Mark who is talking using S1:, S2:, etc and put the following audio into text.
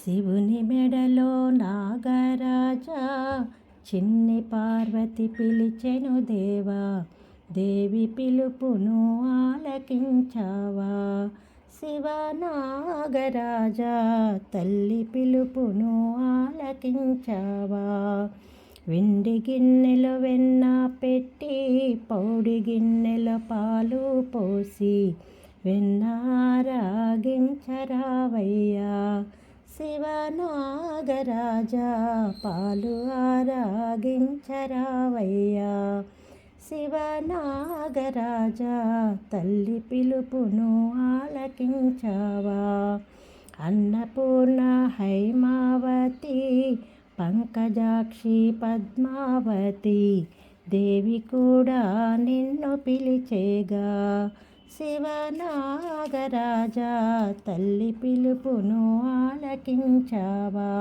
S1: శివుని మెడలో నాగరాజా, చిన్ని పార్వతి పిలిచెను దేవా, దేవి పిలుపును ఆలకించావా. శివ నాగరాజా, తల్లి పిలుపును ఆలకించావా. వెండి గిన్నెలో వెన్న పెట్టి, పౌడి గిన్నెలో పాలు పోసి, వెన్న ఆరాగించరావయ్యా. శివ నాగరాజా, పాలు ఆరాగించరావయ్యా. శివ నాగరాజా, తల్లి పిలుపును ఆలకించావా. అన్నపూర్ణ హైమావతి, పంకజాక్షి పద్మావతి, దేవి కూడా నిన్ను పిలిచేగా. శివ నాగరాజా, తల్లి పిలుపును ఆలకించావా.